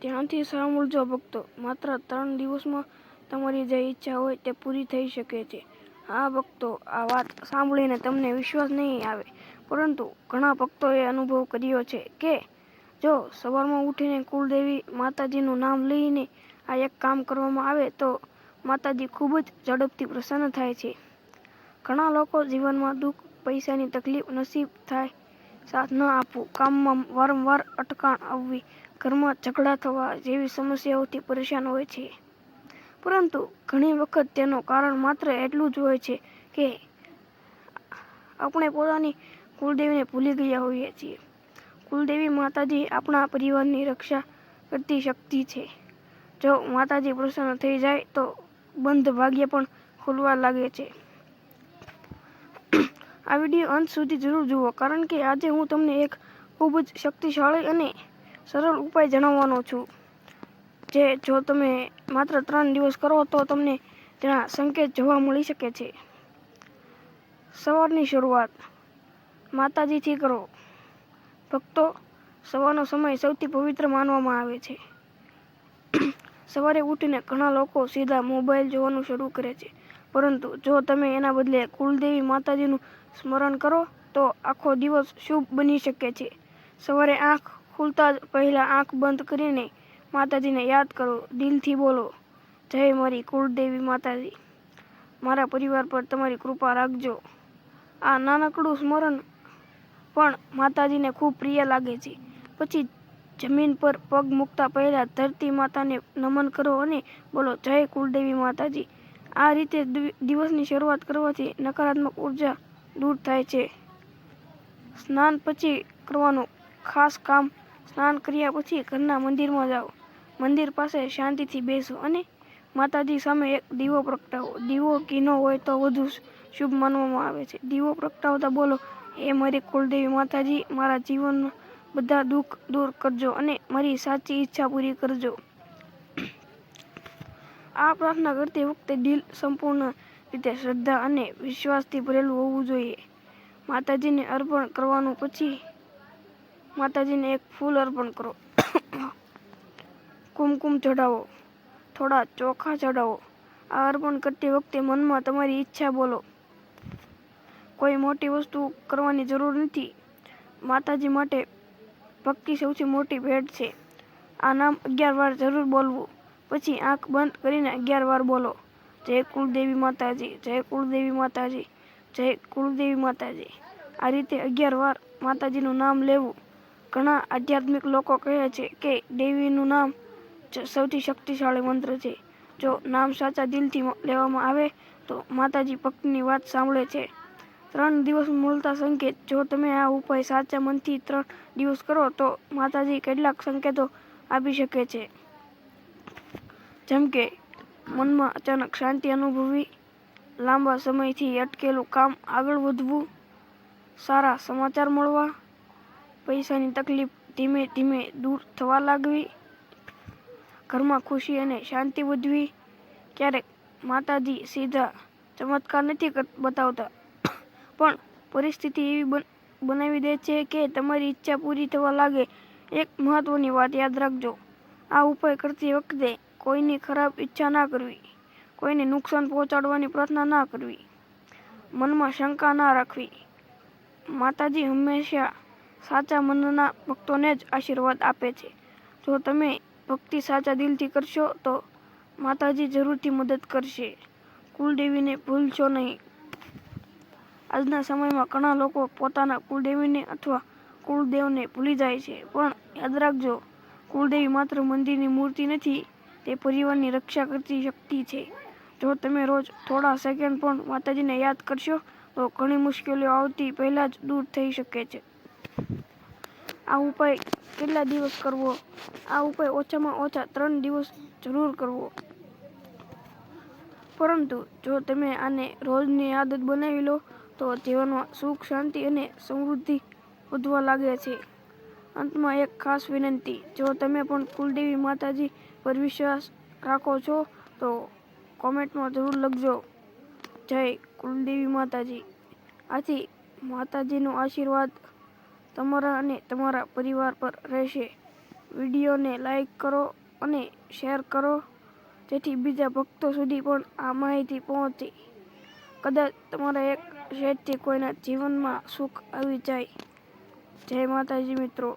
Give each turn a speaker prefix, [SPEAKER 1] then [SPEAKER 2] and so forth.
[SPEAKER 1] ધ્યાનથી સાંભળજો ભક્તો, માત્ર 3 દિવસમાં તમારી જે ઈચ્છા હોય તે પૂરી થઈ શકે છે. હા ભક્તો, આ વાત સાંભળીને તમને વિશ્વાસ નહીં આવે, પરંતુ ઘણા ભક્તોએ અનુભવ કર્યો છે કે જો સવારમાં ઉઠીને કુળદેવી માતાજીનું નામ લઈને આ એક કામ કરવામાં આવે તો માતાજી ખૂબ જ ઝડપથી પ્રસન્ન થાય છે. ઘણા લોકો જીવનમાં દુઃખ, પૈસાની તકલીફ, નસીબ થાય સાથ ન આપવું, કામમાં વારંવાર અટકણ આવવી, ઘરમાં ઝઘડા થવા જેવી સમસ્યાઓથી પરેશાન હોય છે. પરંતુ ઘણી વખત તેનું કારણ માત્ર એટલું જ હોય છે કે આપણે પોતાની કુળદેવીને ભૂલી ગયા હોઈએ છીએ. કુળદેવી માતાજી આપણા પરિવારની રક્ષા કરતી શક્તિ છે. જો માતાજી પ્રસન્ન થઈ જાય તો બંધ ભાગ્ય પણ ખુલવા લાગે છે. આ વિડીયો અંત સુધી જરૂર જુઓ, કારણ કે આજે હું તમને એક ખૂબ જ શક્તિશાળી અને સરળ ઉપાય જણાવવાનો છું, જે જો તમે માત્ર 3 દિવસ કરો તો તમને તેના સંકેત જોવા મળી શકે છે. સવારની શરૂઆત માતાજીથી કરો. ભક્તો, સવારનો સમય સૌથી પવિત્ર માનવામાં આવે છે. સવારે ઉઠીને ઘણા લોકો સીધા મોબાઈલ જોવાનું શરૂ કરે છે, પરંતુ જો તમે એના બદલે કુળદેવી માતાજીનું સ્મરણ કરો તો આખો દિવસ શુભ બની શકે છે. સવારે આંખ ખુલતા જ પહેલા આંખ બંધ કરીને માતાજીને યાદ કરો. દિલથી બોલો, જય મારી કુળદેવી માતાજી, મારા પરિવાર પર તમારી કૃપા રાખજો. આ નાનકડું સ્મરણ પણ માતાજીને ખૂબ પ્રિય લાગે છે. પછી જમીન પર પગ મૂકતા પહેલા ધરતી માતાને નમન કરો અને બોલો, જય કુળદેવી માતાજી. આ રીતે દિવસની શરૂઆત કરવાથી નકારાત્મક ઉર્જા દૂર થાય છે. સ્નાન પછી કરવાનું ખાસ કામ. સ્નાન કર્યા પછી ઘરના મંદિરમાં જાઓ. મંદિર પાસે શાંતિથી બેસો અને માતાજી સામે એક દીવો પ્રગટાવો. દીવો ઘીનો હોય તો વધુ શુભ માનવામાં આવે છે. દીવો પ્રગટાવતા બોલો, હે મારી કુળદેવી માતાજી, મારા જીવનના બધા દુઃખ દૂર કરજો અને મારી સાચી ઈચ્છા પૂરી કરજો. આ પ્રાર્થના કરતી વખતે દિલ સંપૂર્ણ રીતે શ્રદ્ધા અને વિશ્વાસથી ભરેલું હોવું જોઈએ. માતાજીને અર્પણ કરવાનું પછી માતાજીને એક ફૂલ અર્પણ કરો. કુમકુમ ચઢાવો. થોડા ચોખા ચઢાવો. આ અર્પણ કરતી વખતે મનમાં તમારી ઈચ્છા બોલો. કોઈ મોટી વસ્તુ કરવાની જરૂર નથી. માતાજી માટે ભક્તિ સૌથી મોટી ભેટ છે. આ નામ 11 વાર જરૂર બોલવું. પછી આંખ બંધ કરીને 11 વાર બોલો, જય કુળદેવી માતાજી, જય કુળદેવી માતાજી, જય કુળદેવી માતાજી. આ રીતે 11 વાર માતાજીનું નામ લેવું. ઘણા આધ્યાત્મિક લોકો કહે છે કે દેવીનું નામ સૌથી શક્તિશાળી મંત્ર છે. જો નામ સાચા દિલથી લેવામાં આવે તો માતાજી ભક્તની વાત સાંભળે છે. 3 દિવસ મળતા સંકેત. જો તમે આ ઉપાય સાચા મનથી 3 દિવસ કરો તો માતાજી કેટલાક સંકેતો આપી શકે છે. જેમ કે મનમાં અચાનક શાંતિ અનુભવવી, લાંબા સમયથી અટકેલું કામ આગળ વધવું, સારા સમાચાર મળવા, પૈસાની તકલીફ ધીમે ધીમે દૂર થવા લાગવી, ઘરમાં ખુશી અને શાંતિ વધવી. ક્યારેક માતાજી સીધા ચમત્કાર નથી બતાવતા, પણ પરિસ્થિતિ એવી બનાવી દે છે કે તમારી ઈચ્છા પૂરી થવા લાગે. એક મહત્વની વાત યાદ રાખજો, આ ઉપાય કરતી વખતે કોઈની ખરાબ ઈચ્છા ના કરવી, કોઈને નુકસાન પહોંચાડવાની પ્રાર્થના ના કરવી, મનમાં શંકા ના રાખવી. માતાજી હંમેશા સાચા મનના ભક્તોને જ આશીર્વાદ આપે છે. જો તમે ભક્તિ સાચા દિલથી કરશો તો માતાજી જરૂરથી મદદ કરશે. કુળદેવીને ભૂલશો નહીં. આજના સમયમાં ઘણા લોકો પોતાના કુળદેવીને અથવા કુળદેવને ભૂલી જાય છે, પણ યાદ રાખજો, કુળદેવી માત્ર મંદિરની મૂર્તિ નથી, તે પરિવારની રક્ષા કરતી શક્તિ છે. જો તમે રોજ થોડા સેકન્ડ પણ માતાજીને યાદ કરશો તો ઘણી મુશ્કેલીઓ આવતી પહેલા જ દૂર થઈ શકે છે. આ ઉપાય કેટલા દિવસ કરવો? આ ઉપાય ઓછામાં ઓછા 3 દિવસ જરૂર કરવો. પરંતુ જો તમે આને રોજની આદત બનાવી લો તો જીવનમાં સુખ, શાંતિ અને સમૃદ્ધિ વધવા લાગે છે. અંતમાં એક ખાસ વિનંતી, જો તમે પણ કુળદેવી માતાજી પર વિશ્વાસ રાખો છો તો કોમેન્ટમાં જરૂર લખજો, જય કુળદેવી માતાજી. આથી માતાજીનો આશીર્વાદ તમારા અને તમારા પરિવાર પર રહેશે. વિડીયોને લાઈક કરો અને શેર કરો, જેથી બીજા ભક્તો સુધી પણ આ માહિતી પહોંચે. કદાચ તમારા એક શેરથી કોઈના જીવનમાં સુખ આવી જાય. જય માતાજી મિત્રો.